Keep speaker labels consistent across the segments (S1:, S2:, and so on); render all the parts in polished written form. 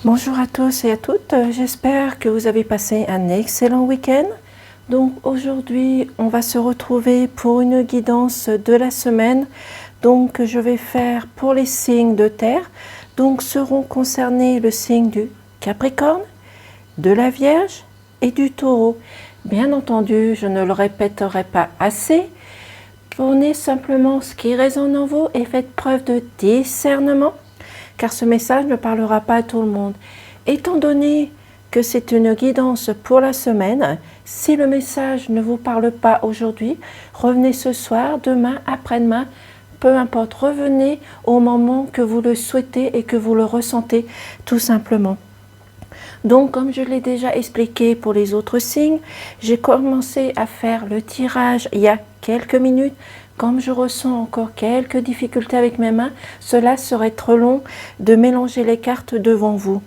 S1: Bonjour à tous et à toutes, j'espère que vous avez passé un excellent week-end. Donc aujourd'hui, on va se retrouver pour une guidance de la semaine. Donc je vais faire pour les signes de terre. Donc seront concernés le signe du Capricorne, de la Vierge et du Taureau. Bien entendu, je ne le répéterai pas assez. Prenez simplement ce qui résonne en vous et faites preuve de discernement, car ce message ne parlera pas à tout le monde. Étant donné que c'est une guidance pour la semaine, si le message ne vous parle pas aujourd'hui, revenez ce soir, demain, après-demain, peu importe, revenez au moment que vous le souhaitez et que vous le ressentez tout simplement. Donc, comme je l'ai déjà expliqué pour les autres signes, j'ai commencé à faire le tirage il y a quelques minutes. Comme je ressens encore quelques difficultés avec mes mains, cela serait trop long de mélanger les cartes devant vous.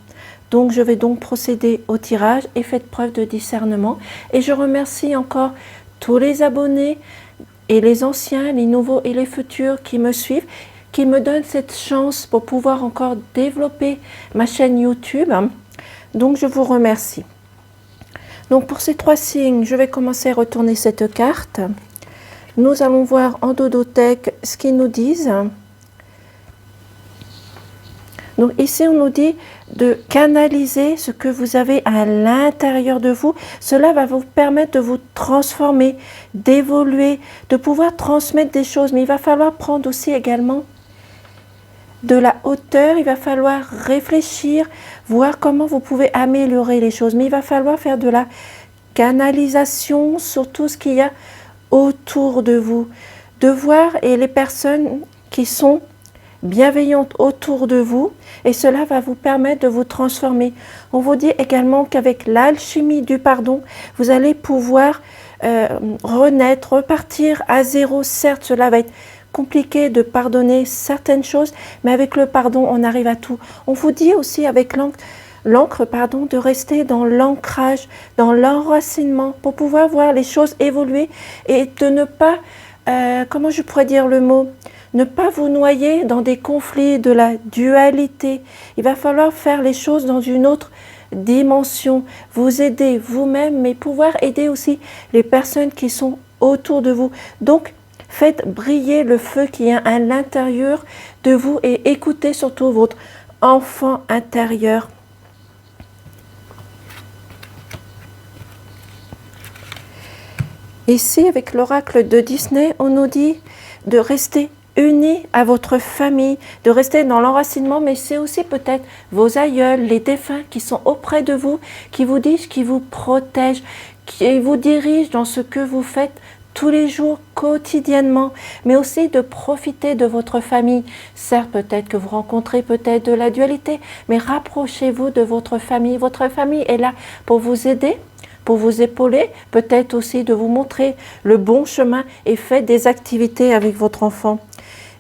S1: Donc, je vais donc procéder au tirage et faites preuve de discernement. Et je remercie encore tous les abonnés et les anciens, les nouveaux et les futurs qui me suivent, qui me donnent cette chance pour pouvoir encore développer ma chaîne YouTube. Donc, je vous remercie. Donc, pour ces trois signes, je vais commencer à retourner cette carte. Nous allons voir en dodothèque ce qu'ils nous disent. Donc ici, on nous dit de canaliser ce que vous avez à l'intérieur de vous. Cela va vous permettre de vous transformer, d'évoluer, de pouvoir transmettre des choses. Mais il va falloir prendre aussi également de la hauteur. Il va falloir réfléchir, voir comment vous pouvez améliorer les choses. Mais il va falloir faire de la canalisation sur tout ce qu'il y a autour de vous, de voir et les personnes qui sont bienveillantes autour de vous, et cela va vous permettre de vous transformer. On vous dit également qu'avec l'alchimie du pardon, vous allez pouvoir renaître, repartir à zéro. Certes, cela va être compliqué de pardonner certaines choses, mais avec le pardon, on arrive à tout. On vous dit aussi avec l'encre, de rester dans l'ancrage, dans l'enracinement, pour pouvoir voir les choses évoluer et de ne pas, comment je pourrais dire le mot, ne pas vous noyer dans des conflits de la dualité. Il va falloir faire les choses dans une autre dimension, vous aider vous-même, mais pouvoir aider aussi les personnes qui sont autour de vous. Donc, faites briller le feu qui est à l'intérieur de vous et écoutez surtout votre enfant intérieur. Ici, avec l'oracle de Disney, on nous dit de rester unis à votre famille, de rester dans l'enracinement, mais c'est aussi peut-être vos aïeuls, les défunts qui sont auprès de vous, qui vous disent, qui vous protègent, qui vous dirigent dans ce que vous faites tous les jours, quotidiennement, mais aussi de profiter de votre famille. Certes, peut-être que vous rencontrez peut-être de la dualité, mais rapprochez-vous de votre famille. Votre famille est là pour vous aider, pour vous épauler, peut-être aussi de vous montrer le bon chemin, et faites des activités avec votre enfant.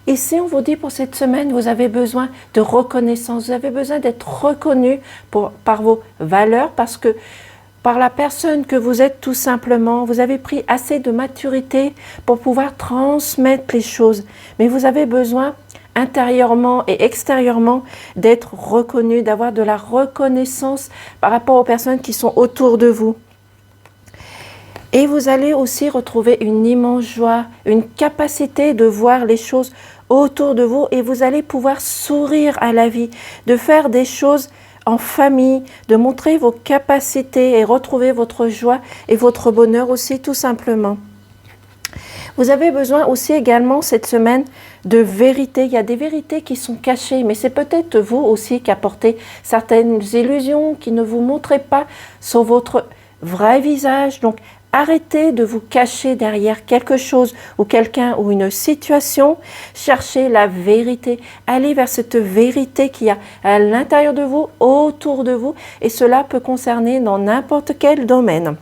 S1: Ici, on vous dit pour cette semaine, vous avez besoin de reconnaissance, vous avez besoin d'être reconnu par vos valeurs, parce que par la personne que vous êtes tout simplement, vous avez pris assez de maturité pour pouvoir transmettre les choses. Mais vous avez besoin intérieurement et extérieurement d'être reconnu, d'avoir de la reconnaissance par rapport aux personnes qui sont autour de vous. Et vous allez aussi retrouver une immense joie, une capacité de voir les choses autour de vous, et vous allez pouvoir sourire à la vie, de faire des choses en famille, de montrer vos capacités et retrouver votre joie et votre bonheur aussi tout simplement. Vous avez besoin aussi également cette semaine de vérité. Il y a des vérités qui sont cachées, mais c'est peut-être vous aussi qui apportez certaines illusions qui ne vous montrez pas sur votre vrai visage. Donc, arrêtez de vous cacher derrière quelque chose ou quelqu'un ou une situation. Cherchez la vérité. Allez vers cette vérité qu'il y a à l'intérieur de vous, autour de vous. Et cela peut concerner dans n'importe quel domaine.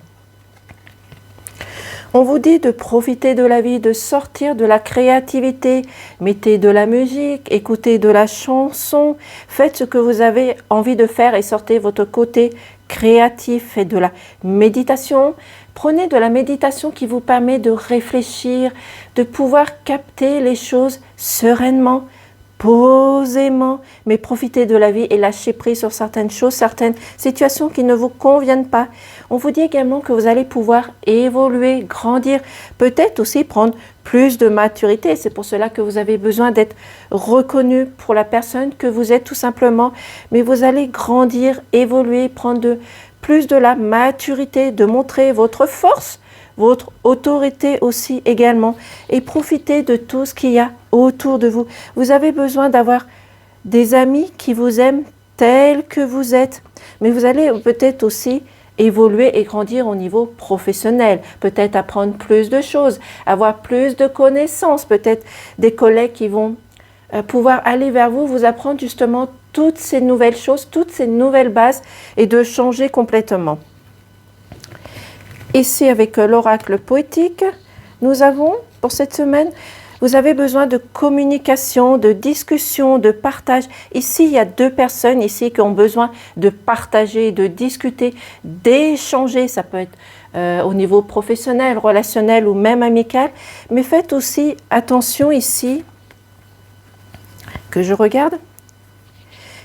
S1: On vous dit de profiter de la vie, de sortir de la créativité. Mettez de la musique, écoutez de la chanson. Faites ce que vous avez envie de faire et sortez votre côté créatif. Faites de la méditation. Prenez de la méditation qui vous permet de réfléchir, de pouvoir capter les choses sereinement, posément, mais profitez de la vie et lâchez prise sur certaines choses, certaines situations qui ne vous conviennent pas. On vous dit également que vous allez pouvoir évoluer, grandir, peut-être aussi prendre plus de maturité. C'est pour cela que vous avez besoin d'être reconnu pour la personne que vous êtes tout simplement. Mais vous allez grandir, évoluer, prendre plus de la maturité, de montrer votre force, votre autorité aussi également, et profitez de tout ce qu'il y a autour de vous. Vous avez besoin d'avoir des amis qui vous aiment tels que vous êtes, mais vous allez peut-être aussi évoluer et grandir au niveau professionnel, peut-être apprendre plus de choses, avoir plus de connaissances, peut-être des collègues qui vont pouvoir aller vers vous, vous apprendre justement toutes ces nouvelles choses, toutes ces nouvelles bases et de changer complètement. Ici, avec l'oracle poétique, nous avons, pour cette semaine, vous avez besoin de communication, de discussion, de partage. Ici, il y a deux personnes ici qui ont besoin de partager, de discuter, d'échanger. Ça peut être au niveau professionnel, relationnel ou même amical. Mais faites aussi attention ici, que je regarde.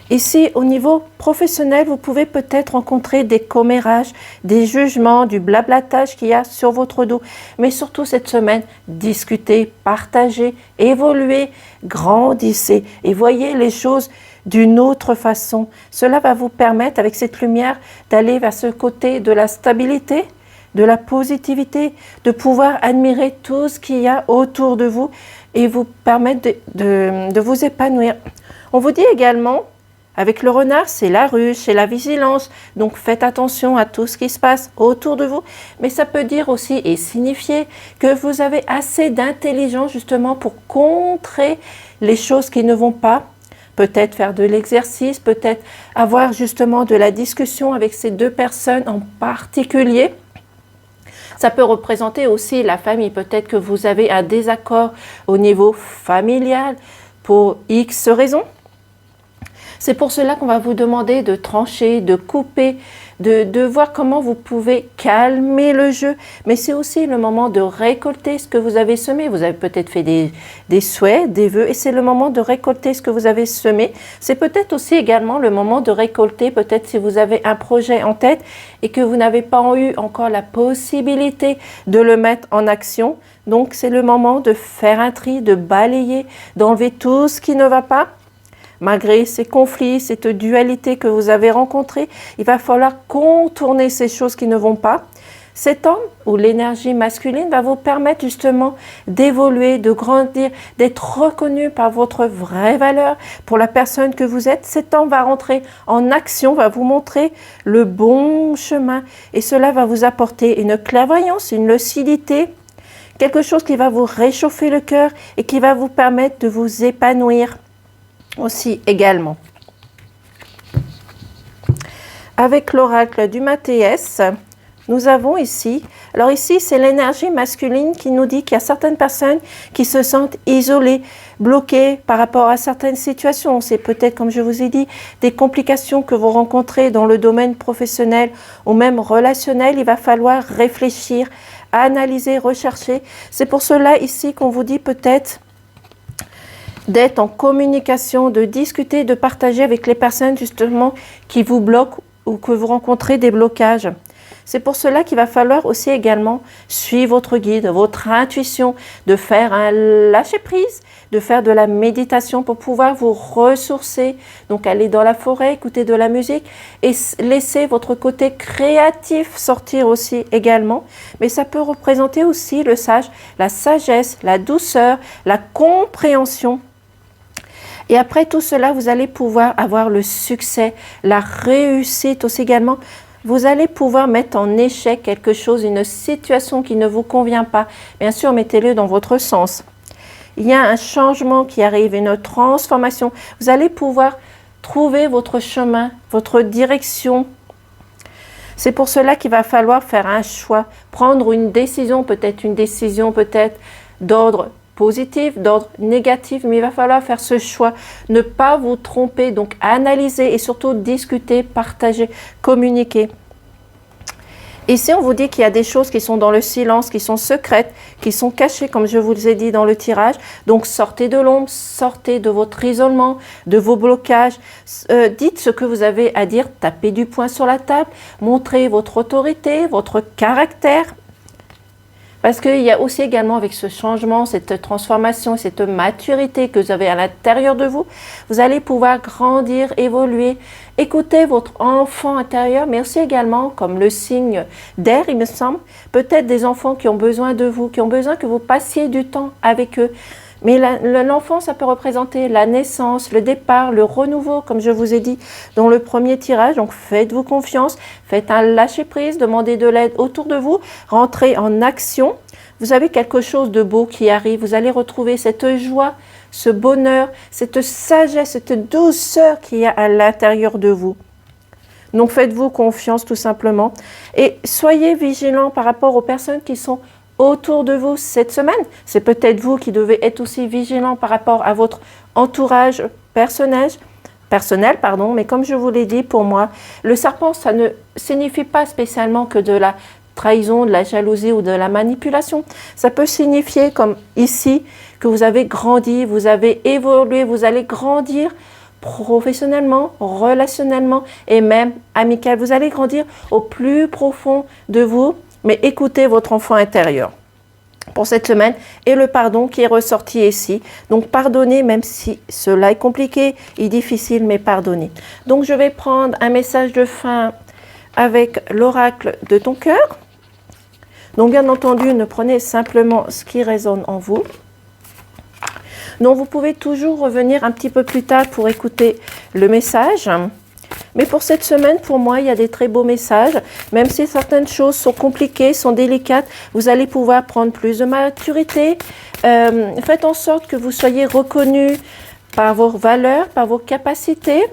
S1: Ici, au niveau professionnel, vous pouvez peut-être rencontrer des commérages, des jugements, du blablatage qu'il y a sur votre dos. Mais surtout cette semaine, discutez, partagez, évoluez, grandissez et voyez les choses d'une autre façon. Cela va vous permettre, avec cette lumière, d'aller vers ce côté de la stabilité, de la positivité, de pouvoir admirer tout ce qu'il y a autour de vous et vous permettre de vous épanouir. On vous dit également, avec le renard, c'est la ruche, c'est la vigilance. Donc faites attention à tout ce qui se passe autour de vous. Mais ça peut dire aussi et signifier que vous avez assez d'intelligence justement pour contrer les choses qui ne vont pas. Peut-être faire de l'exercice, peut-être avoir justement de la discussion avec ces deux personnes en particulier. Ça peut représenter aussi la famille. Peut-être que vous avez un désaccord au niveau familial pour X raisons. C'est pour cela qu'on va vous demander de trancher, de couper, de voir comment vous pouvez calmer le jeu. Mais c'est aussi le moment de récolter ce que vous avez semé. Vous avez peut-être fait des souhaits, des vœux, et c'est le moment de récolter ce que vous avez semé. C'est peut-être aussi également le moment de récolter, peut-être si vous avez un projet en tête et que vous n'avez pas eu encore la possibilité de le mettre en action. Donc c'est le moment de faire un tri, de balayer, d'enlever tout ce qui ne va pas. Malgré ces conflits, cette dualité que vous avez rencontrée, il va falloir contourner ces choses qui ne vont pas. Cet homme ou l'énergie masculine va vous permettre justement d'évoluer, de grandir, d'être reconnu par votre vraie valeur, pour la personne que vous êtes. Cet homme va rentrer en action, va vous montrer le bon chemin et cela va vous apporter une clairvoyance, une lucidité, quelque chose qui va vous réchauffer le cœur et qui va vous permettre de vous épanouir aussi également. Avec l'oracle du Mathéès, nous avons ici, alors ici c'est l'énergie masculine qui nous dit qu'il y a certaines personnes qui se sentent isolées, bloquées par rapport à certaines situations. C'est peut-être, comme je vous ai dit, des complications que vous rencontrez dans le domaine professionnel ou même relationnel. Il va falloir réfléchir, analyser, rechercher. C'est pour cela ici qu'on vous dit peut-être d'être en communication, de discuter, de partager avec les personnes justement qui vous bloquent ou que vous rencontrez des blocages. C'est pour cela qu'il va falloir aussi également suivre votre guide, votre intuition, de faire un lâcher-prise, de faire de la méditation pour pouvoir vous ressourcer. Donc aller dans la forêt, écouter de la musique et laisser votre côté créatif sortir aussi également. Mais ça peut représenter aussi le sage, la sagesse, la douceur, la compréhension. Et après tout cela, vous allez pouvoir avoir le succès, la réussite aussi également. Vous allez pouvoir mettre en échec quelque chose, une situation qui ne vous convient pas. Bien sûr, mettez-le dans votre sens. Il y a un changement qui arrive, une transformation. Vous allez pouvoir trouver votre chemin, votre direction. C'est pour cela qu'il va falloir faire un choix, prendre une décision peut-être d'ordre positif, d'ordre négatif, mais il va falloir faire ce choix, ne pas vous tromper, donc analyser et surtout discuter, partager, communiquer. Ici, on vous dit qu'il y a des choses qui sont dans le silence, qui sont secrètes, qui sont cachées, comme je vous ai dit dans le tirage. Donc, sortez de l'ombre, sortez de votre isolement, de vos blocages. Dites ce que vous avez à dire, tapez du poing sur la table, montrez votre autorité, votre caractère. Parce qu'il y a aussi également avec ce changement, cette transformation, cette maturité que vous avez à l'intérieur de vous, vous allez pouvoir grandir, évoluer, écouter votre enfant intérieur, mais aussi également, comme le signe d'air, il me semble, peut-être des enfants qui ont besoin de vous, qui ont besoin que vous passiez du temps avec eux. Mais l'enfant, ça peut représenter la naissance, le départ, le renouveau, comme je vous ai dit dans le premier tirage. Donc, faites-vous confiance, faites un lâcher-prise, demandez de l'aide autour de vous, rentrez en action. Vous avez quelque chose de beau qui arrive. Vous allez retrouver cette joie, ce bonheur, cette sagesse, cette douceur qu'il y a à l'intérieur de vous. Donc, faites-vous confiance tout simplement. Et soyez vigilants par rapport aux personnes qui sont autour de vous cette semaine. C'est peut-être vous qui devez être aussi vigilant par rapport à votre entourage personnel, mais comme je vous l'ai dit, pour moi, le serpent, ça ne signifie pas spécialement que de la trahison, de la jalousie ou de la manipulation. Ça peut signifier, comme ici, que vous avez grandi, vous avez évolué, vous allez grandir professionnellement, relationnellement et même amical. Vous allez grandir au plus profond de vous. Mais écoutez votre enfant intérieur pour cette semaine et le pardon qui est ressorti ici. Donc, pardonnez, même si cela est compliqué et difficile, mais pardonnez. Donc, je vais prendre un message de fin avec l'oracle de ton cœur. Donc, bien entendu, ne prenez simplement ce qui résonne en vous. Donc, vous pouvez toujours revenir un petit peu plus tard pour écouter le message. Mais pour cette semaine, pour moi, il y a des très beaux messages. Même si certaines choses sont compliquées, sont délicates, vous allez pouvoir prendre plus de maturité. Faites en sorte que vous soyez reconnus par vos valeurs, par vos capacités,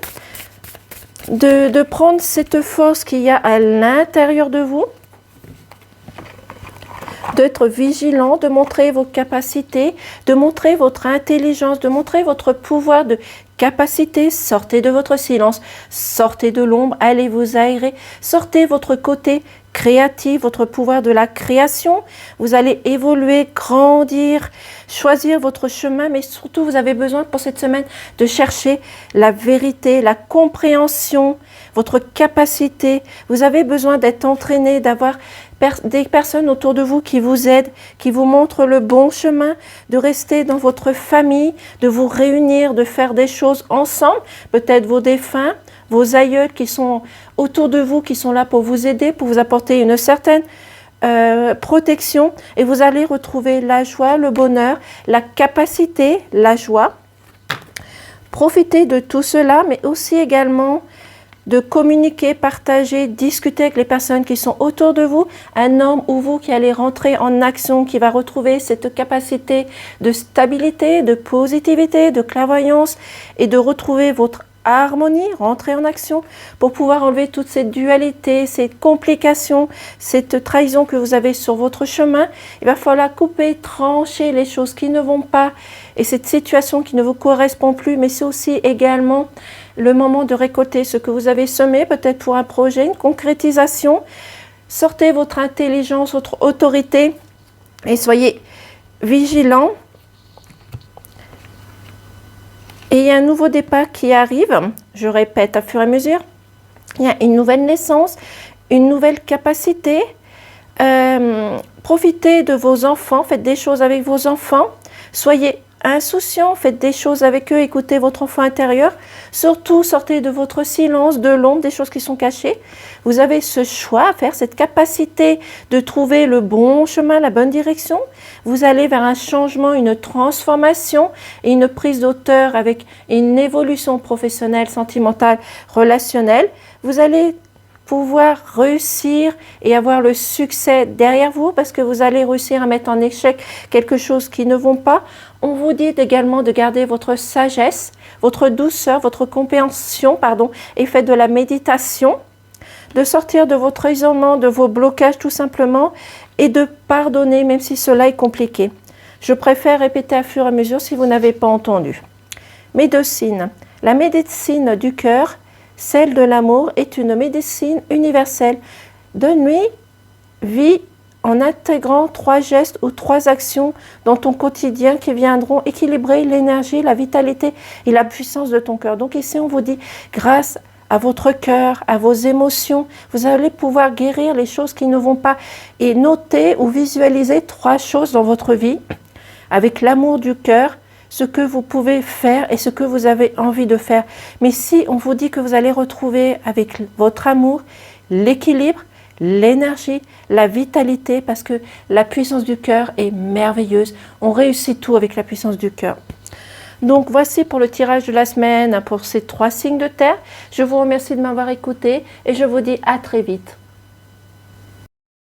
S1: de prendre cette force qu'il y a à l'intérieur de vous, d'être vigilant, de montrer vos capacités, de montrer votre intelligence, de montrer votre pouvoir de capacité. Sortez de votre silence, sortez de l'ombre, allez vous aérer, sortez votre côté créatif, votre pouvoir de la création. Vous allez évoluer, grandir, choisir votre chemin, mais surtout vous avez besoin pour cette semaine de chercher la vérité, la compréhension, votre capacité. Vous avez besoin d'être entraîné, d'avoir des personnes autour de vous qui vous aident, qui vous montrent le bon chemin, de rester dans votre famille, de vous réunir, de faire des choses ensemble, peut-être vos défunts, vos aïeuls qui sont autour de vous, qui sont là pour vous aider, pour vous apporter une certaine protection, et vous allez retrouver la joie, le bonheur, la capacité, la joie. Profitez de tout cela, mais aussi également de communiquer, partager, discuter avec les personnes qui sont autour de vous, un homme ou vous qui allez rentrer en action, qui va retrouver cette capacité de stabilité, de positivité, de clairvoyance et de retrouver votre harmonie, rentrer en action pour pouvoir enlever toute cette dualité, ces complications, cette trahison que vous avez sur votre chemin. Il va falloir couper, trancher les choses qui ne vont pas et cette situation qui ne vous correspond plus, mais c'est aussi également le moment de récolter ce que vous avez semé, peut-être pour un projet, une concrétisation. Sortez votre intelligence, votre autorité et soyez vigilants. Et il y a un nouveau départ qui arrive, je répète à fur et à mesure. Il y a une nouvelle naissance, une nouvelle capacité. Profitez de vos enfants, faites des choses avec vos enfants. Soyez insouciants, faites des choses avec eux, écoutez votre enfant intérieur. Surtout, sortez de votre silence, de l'ombre, des choses qui sont cachées. Vous avez ce choix à faire, cette capacité de trouver le bon chemin, la bonne direction. Vous allez vers un changement, une transformation et une prise d'auteur avec une évolution professionnelle, sentimentale, relationnelle. Vous allez pouvoir réussir et avoir le succès derrière vous parce que vous allez réussir à mettre en échec quelque chose qui ne vont pas. On vous dit également de garder votre sagesse, votre douceur, votre compréhension, et faites de la méditation, de sortir de votre isolement, de vos blocages tout simplement et de pardonner même si cela est compliqué. Je préfère répéter à fur et à mesure si vous n'avez pas entendu. Médecine. La médecine du cœur, celle de l'amour, est une médecine universelle de nuit vis en intégrant 3 gestes ou 3 actions dans ton quotidien qui viendront équilibrer l'énergie, la vitalité et la puissance de ton cœur. Donc ici, on vous dit, grâce à votre cœur, à vos émotions, vous allez pouvoir guérir les choses qui ne vont pas et noter ou visualiser 3 choses dans votre vie avec l'amour du cœur, ce que vous pouvez faire et ce que vous avez envie de faire. Mais si on vous dit que vous allez retrouver avec votre amour, l'équilibre, l'énergie, la vitalité, parce que la puissance du cœur est merveilleuse. On réussit tout avec la puissance du cœur. Donc voici pour le tirage de la semaine pour ces 3 signes de terre. Je vous remercie de m'avoir écouté et je vous dis à très vite.